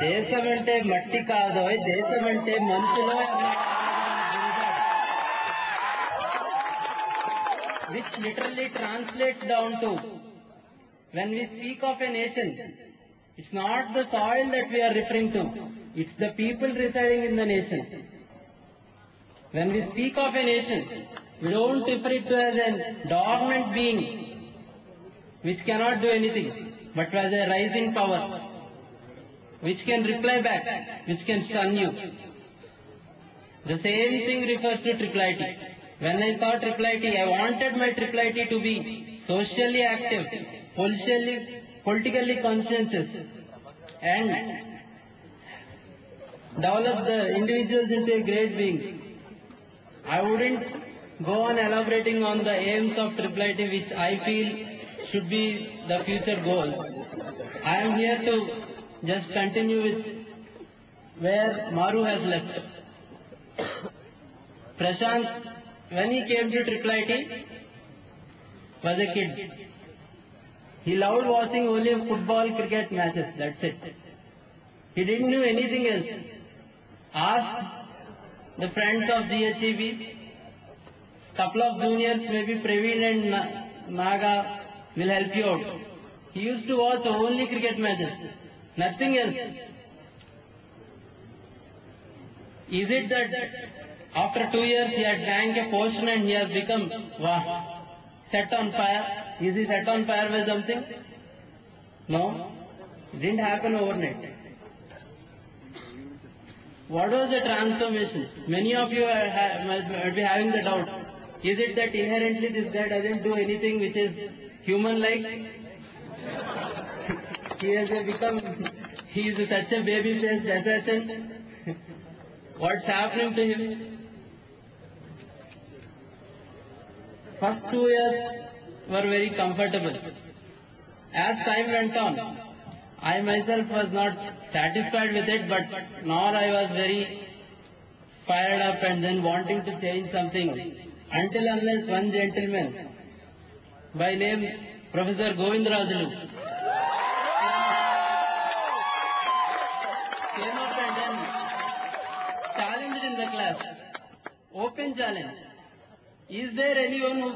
దేశమంటే మట్టి కాదు, దేశమంటే మనుషులు, which literally translates down to, when we speak of a nation, it's not the soil that we are referring to, it's the people residing in the nation. When we speak of a nation, we don't refer it to as a dormant being which cannot do anything, but as a rising power which can reply back, which can stun you. The same thing refers to IIIT. When I saw IIIT, I wanted my IIIT to be socially active, politically conscientious, and develop the individuals into a great being. I wouldn't go on elaborating on the aims of IIIT, which I feel should be the future goals. I am here to just continue with where Maru has left. Prasant, when he came to IIIT, was a kid. He loved watching only football, cricket matches, that's it. He didn't know anything else. Asked the friends of GHEB, couple of juniors, maybe Praveen and Naga will help you out. He used to watch only cricket matches, nothing else. Is it that after 2 years he had drank a potion and he has become set on fire? Is he set on fire by something? No, it didn't happen overnight. What was the transformation? Many of you might be having the doubt. Is it that inherently this guy doesn't do anything which is human-like? He has become, he is such a baby-faced assassin. What's happening to him? First 2 years were very comfortable. As time went on, I myself was not satisfied with it, but nor I was very fired up and then wanting to change something, until unless one gentleman by name Professor Govindrajulu came up and then challenged in the class, open challenge. Is there anyone who,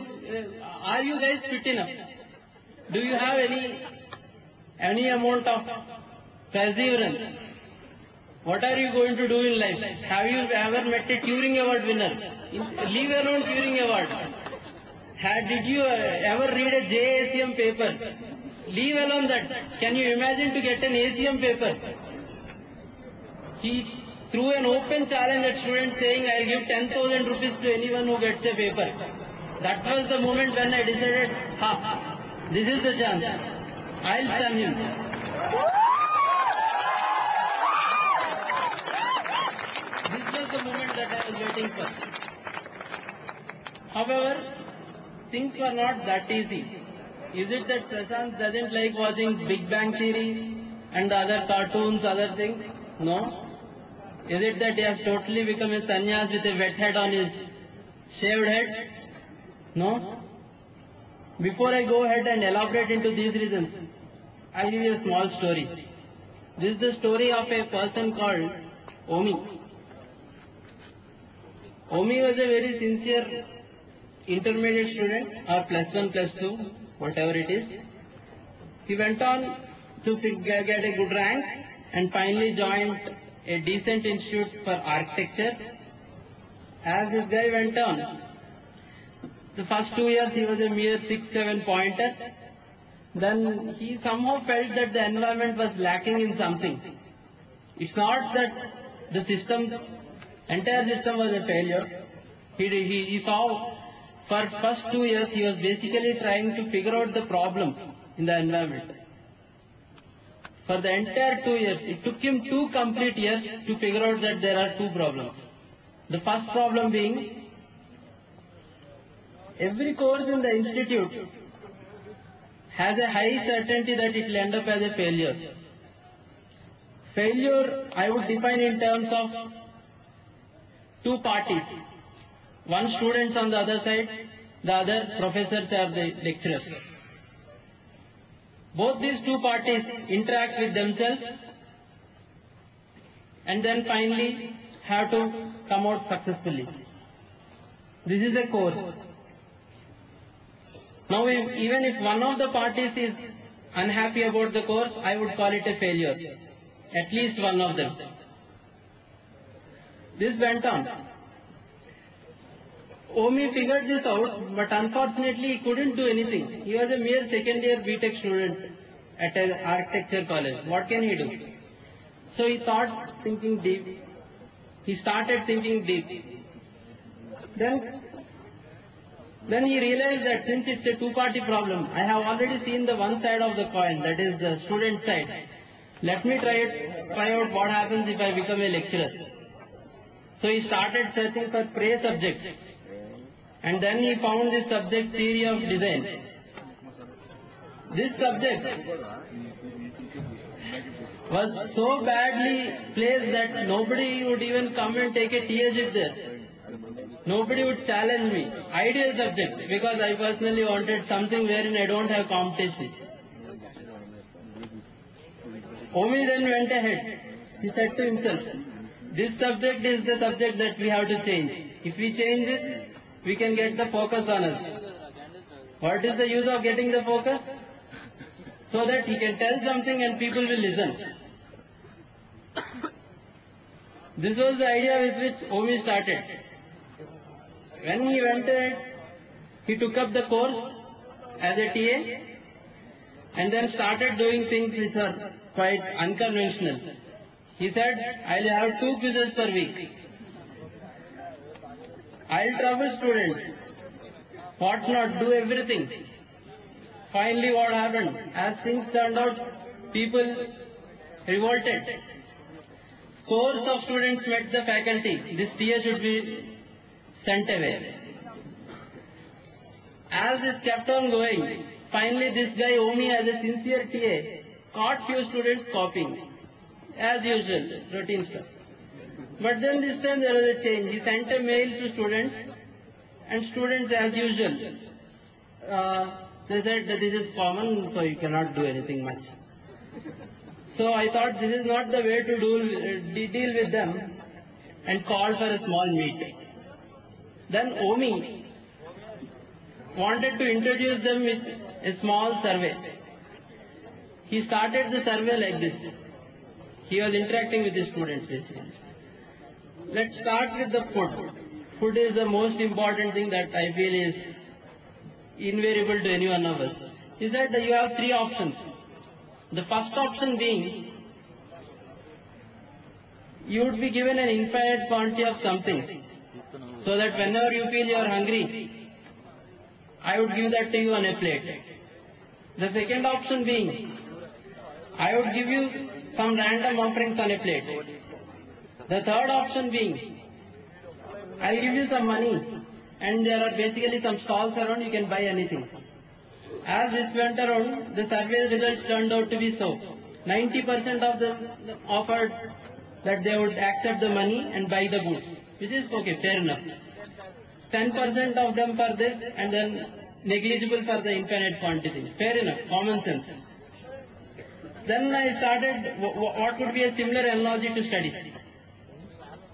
are you guys fit enough? Do you have any amount of perseverance? What are you going to do in life? Have you ever met a Turing Award winner? Leave alone Turing Award. Did you ever read a JACM paper? Leave alone that. Can you imagine to get an ACM paper? He threw an open challenge at students saying, I'll give 10,000 rupees to anyone who gets a paper. That was the moment when I decided, this is the chance. I'll stun him. This was the moment that I was waiting for. However, things were not that easy. Is it that Prasant doesn't like watching Big Bang Theory and the other cartoons, other things? No. Is it that he has totally become a sannyas with a wet head on his shaved head? No. Before I go ahead and elaborate into these reasons, I'll give you a small story. This is the story of a person called Omi. Omi was a very sincere intermediate student, or +1, +2, whatever it is. He went on to get a good rank and finally joined a decent institute for architecture. As this guy went on, the first 2 years he was a mere 6-7 pointer. Then he somehow felt that the environment was lacking in something. It's not that the entire system was a failure. He saw for first 2 years he was basically trying to figure out the problems in the environment. For the entire 2 years, it took him 2 complete years to figure out that there are 2 problems. The first problem being, every course in the institute has a high certainty that it will end up as a failure. Failure, I would define in terms of 2 parties. One students on the other side, the other professors or the lecturers. Both these 2 parties interact with themselves and then finally have to come out successfully. This is a course. Now, even if one of the parties is unhappy about the course, I would call it a failure. At least one of them. This went on. Omi figured this out, but unfortunately he couldn't do anything. He was a mere second year B.Tech student at an architecture college. What can he do? So he started thinking deep. Then he realized that since it's a two-party problem, I have already seen the one side of the coin, that is the student side. Let me try out what happens if I become a lecturer. So he started searching for prey subjects. And then he found this subject, theory of design. This subject was so badly placed that nobody would even come and take a TH there. Nobody would challenge me. Ideal subject, because I personally wanted something wherein I don't have competition. Omi then went ahead. He said to himself, this subject is the subject that we have to change. If we change this, we can get the focus on us. What is the use of getting the focus? So that he can tell something and people will listen. This was the idea with which Omi started. When he went ahead, he took up the course as a TA and then started doing things which are quite unconventional. He said, I'll have 2 quizzes per week. I'll trouble students. What not, do everything. Finally what happened? As things turned out, people revolted. Scores of students met the faculty. This TA should be sent away. As this kept on going, finally this guy Omi, as a sincere TA, caught few students copying. As usual, routine stuff. But then this time there was a change. He sent a mail to students, and students as usual, they said that this is common, so you cannot do anything much. So I thought this is not the way to deal with them, and called for a small meet. Then Omi wanted to introduce them with a small survey. He started the survey like this. He was interacting with the students basically. Let's start with the food. Food is the most important thing that I feel is invariable to any one of us. He said that you have 3 options. The first option being, you would be given an infinite quantity of something, so that whenever you feel you are hungry, I would give that to you on a plate. The second option being, I would give you some random offerings on a plate. The third option being, I'll give you some money and there are basically some stalls around, you can buy anything. As this went around, the survey results turned out to be so. 90% of them offered that they would accept the money and buy the goods, which is okay, fair enough. 10% of them for this and then negligible for the infinite quantity. Fair enough, common sense. Then I started, what would be a similar analogy to studies?